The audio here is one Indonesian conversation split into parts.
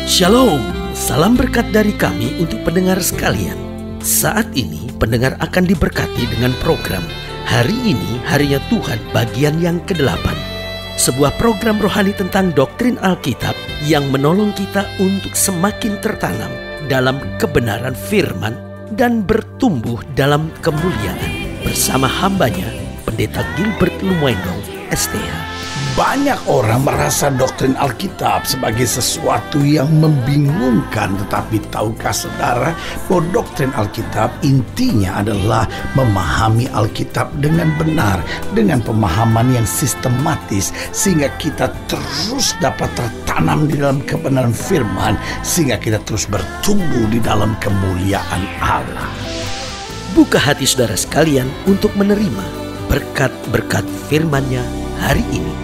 Shalom, salam berkat dari kami untuk pendengar sekalian. Saat ini pendengar akan diberkati dengan program Hari Ini Harinya Tuhan bagian yang ke-8. Sebuah program rohani tentang doktrin Alkitab yang menolong kita untuk semakin tertanam dalam kebenaran firman dan bertumbuh dalam kemuliaan. Bersama hambanya, Pendeta Gilbert Lumwendong, STH. Banyak orang merasa doktrin Alkitab sebagai sesuatu yang membingungkan. Tetapi tahukah saudara bahwa doktrin Alkitab intinya adalah memahami Alkitab dengan benar, dengan pemahaman yang sistematis, sehingga kita terus dapat tertanam di dalam kebenaran firman, sehingga kita terus bertumbuh di dalam kemuliaan Allah. Buka hati saudara sekalian untuk menerima berkat-berkat firman-Nya hari ini.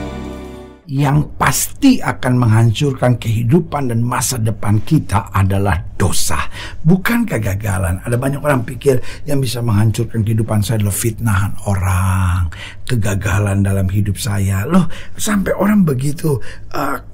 Yang pasti akan menghancurkan kehidupan dan masa depan kita adalah dosa, bukan kegagalan. Ada banyak orang pikir yang bisa menghancurkan kehidupan saya adalah fitnahan orang, kegagalan dalam hidup saya. Loh, sampai orang begitu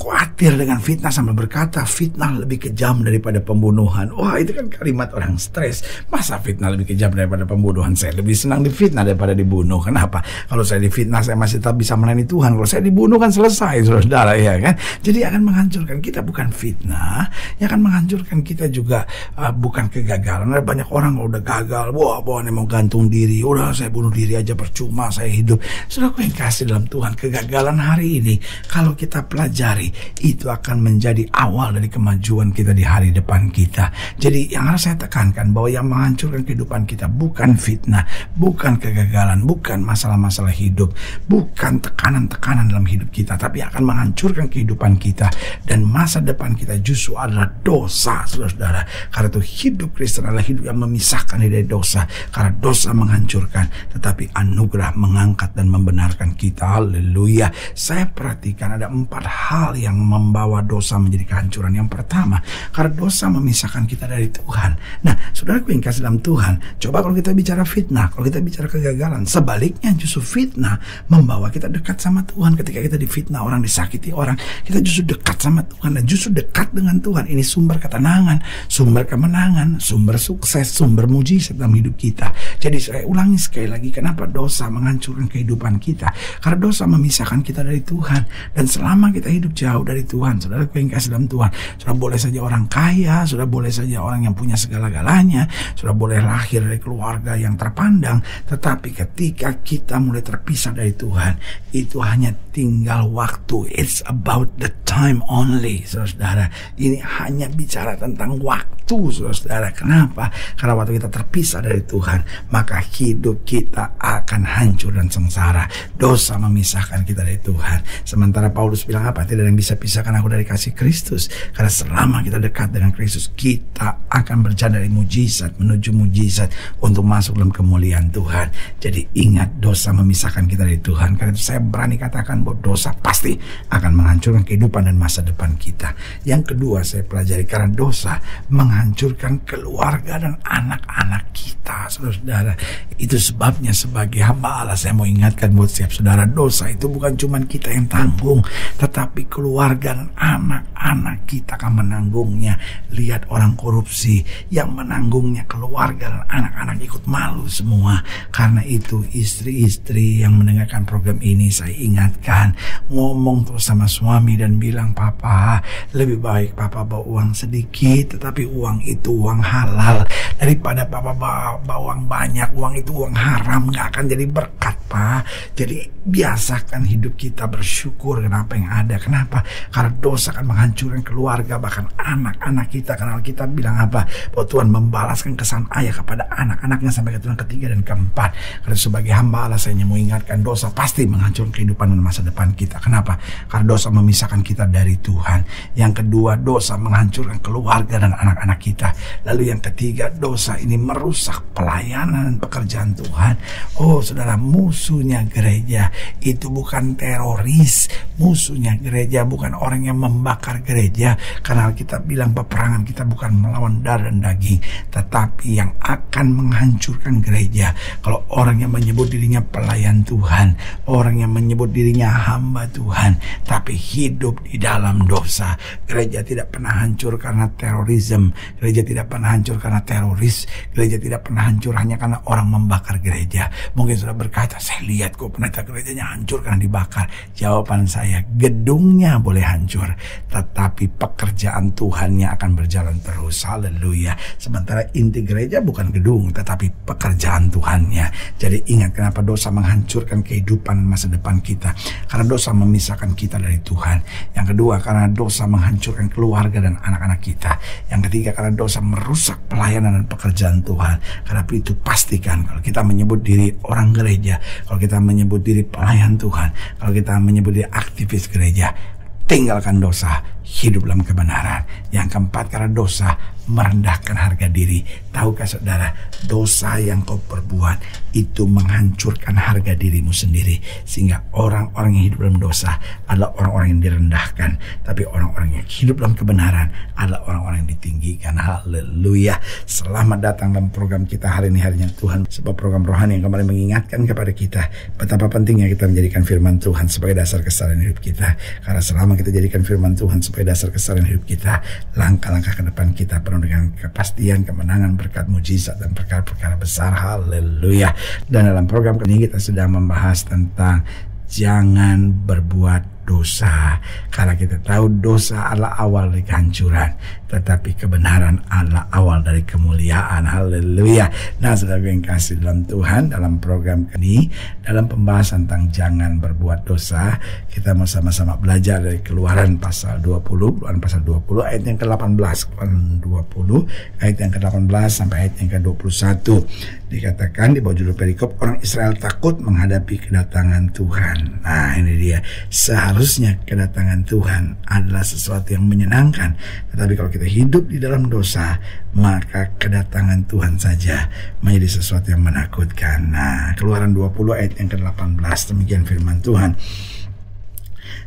khawatir dengan fitnah sampai berkata fitnah lebih kejam daripada pembunuhan. Wah, itu kan kalimat orang stres. Masa fitnah lebih kejam daripada pembunuhan? Saya lebih senang difitnah daripada dibunuh. Kenapa? Kalau saya difitnah saya masih tetap bisa melayani Tuhan. Kalau saya dibunuh kan selesai, saudara, ya kan? Jadi akan menghancurkan kita bukan fitnah, yang akan menghancurkan kita juga bukan kegagalan. Ada banyak orang kalau udah gagal, wah ini mau gantung diri, udah saya bunuh diri aja percuma saya hidup. Saudara yang kasih dalam Tuhan, kegagalan hari ini kalau kita pelajari itu akan menjadi awal dari kemajuan kita di hari depan kita. Jadi yang harus saya tekankan bahwa yang menghancurkan kehidupan kita bukan fitnah, bukan kegagalan, bukan masalah-masalah hidup, bukan tekanan-tekanan dalam hidup kita, tapi akan menghancurkan kehidupan kita dan masa depan kita justru adalah dosa, saudara. Karena itu hidup Kristen adalah hidup yang memisahkan dari dosa. Karena dosa menghancurkan, tetapi anugerah mengangkat dan membenarkan kita. Haleluya. Saya perhatikan ada 4 hal yang membawa dosa menjadi kehancuran. Yang pertama, karena dosa memisahkan kita dari Tuhan. Nah, saudaraku yang kasih dalam Tuhan, coba kalau kita bicara fitnah, kalau kita bicara kegagalan, sebaliknya justru fitnah membawa kita dekat sama Tuhan. Ketika kita difitnah orang, disakiti orang, kita justru dekat sama Tuhan dan justru dekat dengan Tuhan. Ini sumber ketenangan, sumber kemenangan, sumber sukses, sumber mujizat dalam hidup kita. Jadi saya ulangi sekali lagi, kenapa dosa menghancurkan kehidupan kita? Karena dosa memisahkan kita dari Tuhan. Dan selama kita hidup jauh dari Tuhan, saudara yang kasih dalam Tuhan, sudah boleh saja orang kaya, sudah boleh saja orang yang punya segala-galanya, sudah boleh lahir dari keluarga yang terpandang, tetapi ketika kita mulai terpisah dari Tuhan, itu hanya tinggal waktu. It's about the time only, saudara. Ini hanya bicara tentang waktu, saudara. Kenapa? Karena waktu kita terpisah dari Tuhan, maka hidup kita akan hancur dan sengsara. Dosa memisahkan kita dari Tuhan. Sementara Paulus bilang apa? Tidak ada yang bisa pisahkan aku dari kasih Kristus. Karena selama kita dekat dengan Kristus, kita akan berjalan dari mujizat menuju mujizat untuk masuk dalam kemuliaan Tuhan. Jadi ingat, dosa memisahkan kita dari Tuhan. Karena itu saya berani katakan bahwa dosa pasti akan menghancurkan kehidupan dan masa depan kita. Yang kedua saya pelajari, karena dosa menghancurkan keluarga dan anak-anak kita, saudara. Itu sebabnya sebagai hamba Allah saya mau ingatkan buat setiap saudara, dosa itu bukan cuma kita yang tanggung, tetapi keluarga dan anak-anak kita akan menanggungnya. Lihat orang korupsi yang menanggungnya keluarga dan anak-anak ikut malu semua. Karena itu istri-istri yang mendengarkan program ini, saya ingatkan, ngomong terus sama suami dan bilang, papa, lebih baik papa bawa uang sedikit, tetapi uang itu uang halal, daripada papa bawa uang banyak, uang itu uang haram, gak akan jadi berkat, Pak. Jadi biasakan hidup kita bersyukur dengan apa yang ada. Kenapa? Karena dosa akan menghancurkan keluarga, bahkan anak-anak kita. Karena kita bilang apa? Bahwa Tuhan membalaskan kesan ayah kepada anak-anaknya sampai keturunan ketiga dan keempat. Karena sebagai hamba Allah saya mau ingatkan, dosa pasti menghancurkan kehidupan dan masa depan kita. Kenapa? Karena dosa memisahkan kita dari Tuhan. Yang kedua, dosa menghancurkan keluarga dan anak-anak kita. Lalu yang ketiga, dosa ini merusak pelayanan dan pekerjaan Tuhan. Oh saudara, musuhnya gereja itu bukan teroris, Musuhnya gereja bukan orang yang membakar gereja, karena kita bilang peperangan kita bukan melawan darah dan daging, tetapi yang akan menghancurkan gereja. Kalau orang yang menyebut dirinya pelayan Tuhan, orang yang menyebut dirinya hamba Tuhan, tapi hidup di dalam dosa, gereja tidak pernah hancur karena terorisme, gereja tidak pernah hancur karena teroris, gereja tidak pernah hancur hanya karena orang membakar gereja. Mungkin sudah berkata, saya lihat kok pendeta gerejanya hancur karena dibakar. Jawaban saya, gedungnya boleh hancur, tetapi pekerjaan Tuhannya akan berjalan terus. Haleluya. Sementara inti gereja bukan gedung, tetapi pekerjaan Tuhannya. Jadi ingat, kenapa dosa menghancurkan kehidupan masa depan kita? Karena dosa memisahkan kita dari Tuhan. Yang kedua, karena dosa menghancurkan keluarga dan anak-anak kita. Yang ketiga, karena dosa merusak pelayanan dan pekerjaan Tuhan. Karena itu pastikan, kalau kita menyebut diri orang gereja, kalau kita menyebut diri pelayan Tuhan, kalau kita menyebut diri aktivis gereja, tinggalkan dosa, hidup dalam kebenaran. Yang keempat, karena dosa merendahkan harga diri. Tahukah saudara, dosa yang kau perbuat itu menghancurkan harga dirimu sendiri, sehingga orang-orang yang hidup dalam dosa adalah orang-orang yang direndahkan, tapi orang-orang yang hidup dalam kebenaran adalah orang-orang yang ditinggikan. Haleluya. Selamat datang dalam program kita hari ini, harinya Tuhan, sebuah program rohani yang kembali mengingatkan kepada kita betapa pentingnya kita menjadikan firman Tuhan sebagai dasar kesalahan hidup kita. Karena selama kita jadikan firman Tuhan sebagai dasar kesalahan hidup kita, langkah-langkah ke depan kita penuh dengan kepastian, kemenangan, berkat mujizat dan perkara-perkara besar. Haleluya. Dan dalam program ini kita sedang membahas tentang jangan berbuat dosa, karena kita tahu dosa adalah awal dari kehancuran, tetapi kebenaran adalah awal dari kemuliaan. Haleluya. Nah, saudara yang kasih dalam Tuhan, dalam program ini, dalam pembahasan tentang jangan berbuat dosa, kita mau sama-sama belajar dari Keluaran pasal 20, ayat yang ke-18, Keluaran 20 ayat yang ke-18 sampai ayat yang ke-21. Dikatakan di bawah judul perikop, orang Israel takut menghadapi kedatangan Tuhan. Nah, ini dia. Seharusnya kedatangan Tuhan adalah sesuatu yang menyenangkan, tetapi kalau kita hidup di dalam dosa, maka kedatangan Tuhan saja menjadi sesuatu yang menakutkan. Nah, Keluaran 20 ayat yang ke-18, demikian firman Tuhan.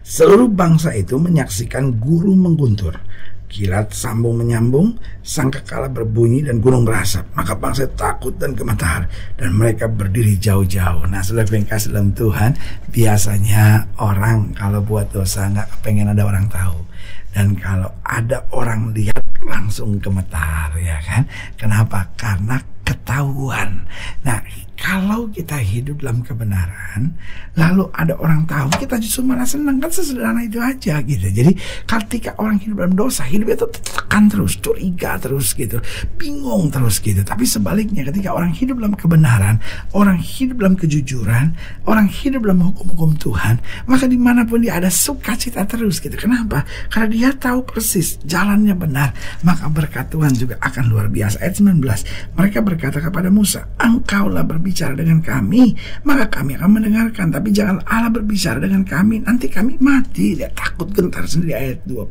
Seluruh bangsa itu menyaksikan guru mengguntur, kilat sambung menyambung, sangkakala berbunyi dan gunung berasap. Maka bangsa takut dan gemetar, dan mereka berdiri jauh-jauh. Nah, saudara yang kasih dalam Tuhan, biasanya orang kalau buat dosa nggak pengen ada orang tahu. Dan kalau ada orang lihat langsung gemetar, ya kan? Kenapa? Karena ketahuan. Nah, kalau kita hidup dalam kebenaran, lalu ada orang tahu, kita justru malah senang. Kan sesederhana itu aja gitu. Jadi ketika orang hidup dalam dosa, hidupnya itu tertekan terus, curiga terus gitu, bingung terus gitu. Tapi sebaliknya, ketika orang hidup dalam kebenaran, orang hidup dalam kejujuran, orang hidup dalam hukum-hukum Tuhan, maka dimanapun dia ada sukacita terus gitu. Kenapa? Karena dia tahu persis jalannya benar, maka berkat Tuhan juga akan luar biasa. Ayat 19, mereka berkata kepada Musa, engkaulah berbicara dengan kami, maka kami akan mendengarkan. Tapi jangan Allah berbicara dengan kami, nanti kami mati. Dia takut gentar sendiri. Ayat 20,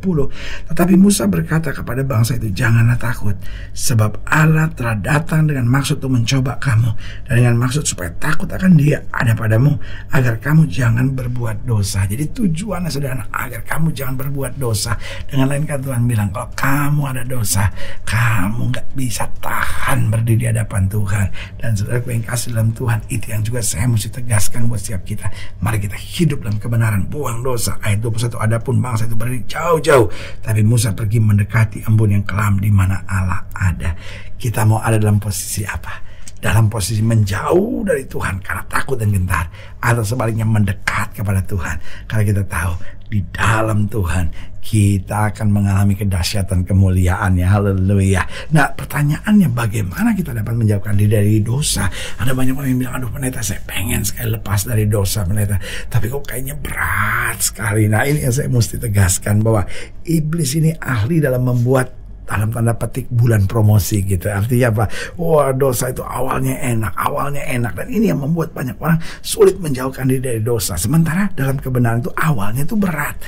tetapi Musa berkata kepada bangsa itu, janganlah takut, sebab Allah telah datang dengan maksud untuk mencoba kamu, dan dengan maksud supaya takut akan Dia ada padamu, agar kamu jangan berbuat dosa. Jadi tujuannya sederhana, agar kamu jangan berbuat dosa. Dengan lain kata, Tuhan bilang, kalau kamu ada dosa, kamu gak bisa tahan berdiri di hadapan Tuhan. Dan saudara yang kasih dalam Tuhan, itu yang juga saya mesti tegaskan buat setiap kita. Mari kita hidup dalam kebenaran, buang dosa. Ayat 21, adapun bangsa itu berdiri jauh-jauh, tapi Musa pergi mendekati embun yang kelam di mana Allah ada. Kita mau ada dalam posisi apa? Dalam posisi menjauh dari Tuhan karena takut dan gentar, atau sebaliknya mendekat kepada Tuhan karena kita tahu di dalam Tuhan kita akan mengalami kedahsyatan kemuliaannya. Haleluya. Nah, pertanyaannya, bagaimana kita dapat menjauhkan diri dari dosa? Ada banyak orang yang bilang, aduh pendeta, saya pengen sekali lepas dari dosa pendeta, tapi kok kayaknya berat sekali. Nah, ini yang saya mesti tegaskan, bahwa iblis ini ahli dalam membuat dalam tanda petik bulan promosi gitu. Artinya apa? Wah, dosa itu awalnya enak, dan ini yang membuat banyak orang sulit menjauhkan diri dari dosa. Sementara dalam kebenaran itu awalnya itu berat,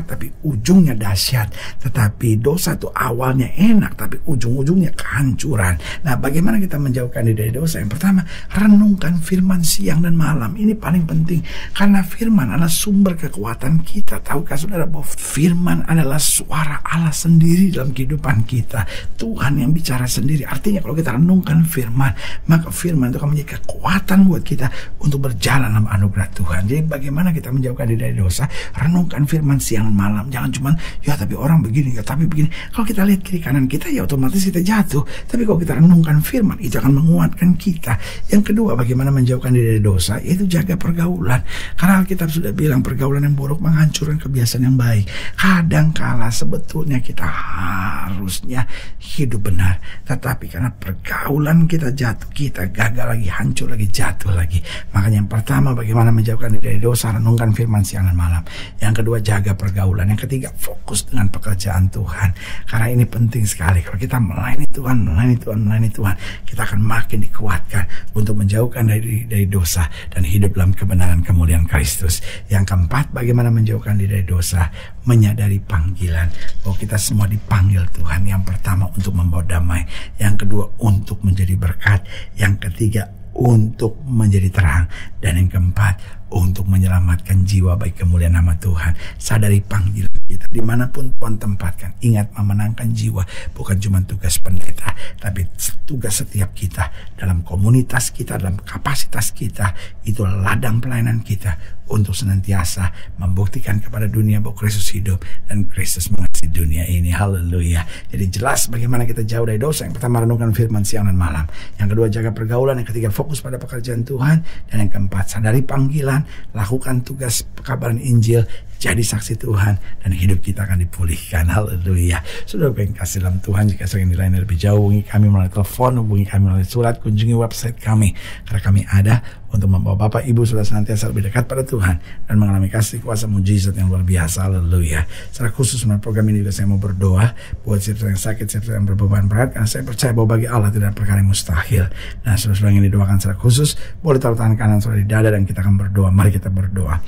tapi ujungnya dahsyat. Tetapi dosa itu awalnya enak, tapi ujung-ujungnya kehancuran. Nah, bagaimana kita menjauhkan diri dari dosa? Yang pertama, renungkan firman siang dan malam. Ini paling penting, karena firman adalah sumber kekuatan kita. Tahukah saudara bahwa firman adalah suara Allah sendiri dalam kehidupan kita. Tuhan yang bicara sendiri. Artinya kalau kita renungkan firman, maka firman itu akan menjadi kekuatan buat kita untuk berjalan dalam anugerah Tuhan. Jadi bagaimana kita menjauhkan diri dari dosa? Renungkan firman siang dan malam. Jangan cuma ya tapi orang begini, ya tapi begini. Kalau kita lihat kiri kanan kita, ya otomatis kita jatuh. Tapi kalau kita renungkan firman, itu akan menguatkan kita. Yang kedua, bagaimana menjauhkan diri dari dosa? Yaitu jaga pergaulan. Karena Alkitab sudah bilang pergaulan yang buruk menghancurkan kebiasaan yang baik. Kadangkala sebetulnya kita harusnya hidup benar, tetapi karena pergaulan kita jatuh, kita gagal lagi, hancur lagi, jatuh lagi. Makanya yang pertama, bagaimana menjauhkan diri dari dosa? Renungkan firman siang dan malam. Yang kedua, jaga pergaulan. Yang ketiga, fokus dengan pekerjaan Tuhan. Karena ini penting sekali. Kalau kita melayani Tuhan, kita akan makin dikuatkan untuk menjauhkan dari dosa dan hidup dalam kebenaran kemuliaan Kristus. Yang keempat, bagaimana menjauhkan diri dari dosa? Menyadari panggilan, bahwa kita semua dipanggil Tuhan. Yang pertama, untuk membawa damai. Yang kedua, untuk menjadi berkat. Yang ketiga, untuk menjadi terang. Dan yang keempat, untuk menyelamatkan jiwa bagi kemuliaan nama Tuhan. Sadari panggilan kita dimanapun Tuhan tempatkan. Ingat, memenangkan jiwa bukan cuma tugas pendeta, tapi tugas setiap kita dalam komunitas kita, dalam kapasitas kita. Itu ladang pelayanan kita untuk senantiasa membuktikan kepada dunia bahwa Kristus hidup dan Kristus mengasihi dunia ini. Haleluya. Jadi jelas bagaimana kita jauh dari dosa. Yang pertama, renungkan firman siang dan malam. Yang kedua, jaga pergaulan. Yang ketiga, fokus pada pekerjaan Tuhan. Dan yang keempat, sadari panggilan, lakukan tugas pekabaran Injil, jadi saksi Tuhan, dan hidup kita akan dipulihkan. Haleluya. Saudara yang kasih dalam Tuhan, jika ingin dilayani lebih jauh, hubungi kami melalui telepon, hubungi kami melalui surat, kunjungi website kami, karena kami ada untuk membawa Bapak Ibu sudah senantiasa lebih dekat pada Tuhan dan mengalami kasih kuasa mujizat yang luar biasa. Haleluya. Secara khusus melalui program ini juga saya mau berdoa buat siapa yang sakit, siapa yang berbeban berat, karena saya percaya bahwa bagi Allah tidak ada perkara yang mustahil. Nah, saudara yang didoakan secara khusus, boleh taruh tangan kanan saudara di dada dan kita akan berdoa. Mari kita berdoa.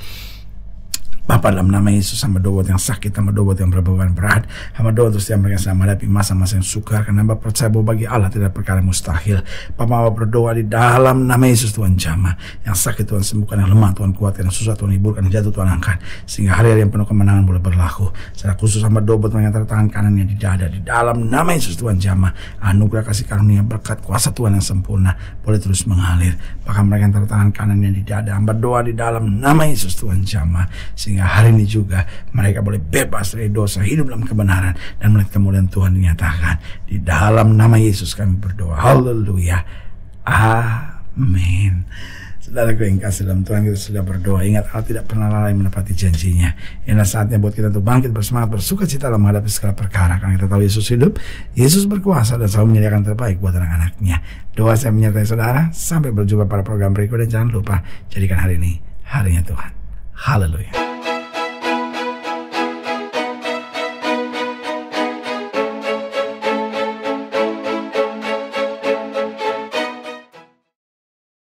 Bapa, dalam nama Yesus, hamba doa buat yang sakit, hamba doa buat yang berbeban berat, hamba doa untuk setiap mereka yang sedang menghadapi masa-masa yang sukar, karena hamba percaya bahwa bagi Allah tidak ada perkara yang mustahil. Bapa, hamba berdoa di dalam nama Yesus, Tuhan jamah yang sakit Tuhan sembuhkan, yang lemah Tuhan kuatkan, yang susah Tuhan hiburkan, yang jatuh Tuhan angkat, sehingga hari-hari yang penuh kemenangan boleh berlaku. Secara khusus hamba doa buat yang tangan kanannya di dada, di dalam nama Yesus Tuhan jamah anugerah kasih karunia berkat kuasa Tuhan yang sempurna boleh terus mengalir. Bahkan mereka yang tangan kanannya di dada, hamba doa di dalam nama Yesus Tuhan jamah, sehingga hari ini juga mereka boleh bebas dari dosa, hidup dalam kebenaran, dan melihat kemuliaan Tuhan dinyatakan. Di dalam nama Yesus kami berdoa. Haleluya. Amin. Saudaraku yang kasih dalam Tuhan, kita sudah berdoa. Ingat, Allah tidak pernah lalai menepati janjinya. Inilah saatnya buat kita untuk bangkit bersemangat, bersuka cita dalam menghadapi segala perkara. Karena kita tahu Yesus hidup, Yesus berkuasa, dan selalu menyediakan terbaik buat anak-anaknya. Doa saya menyertai saudara. Sampai berjumpa pada program berikutnya. Jangan lupa, jadikan hari ini harinya Tuhan. Haleluya.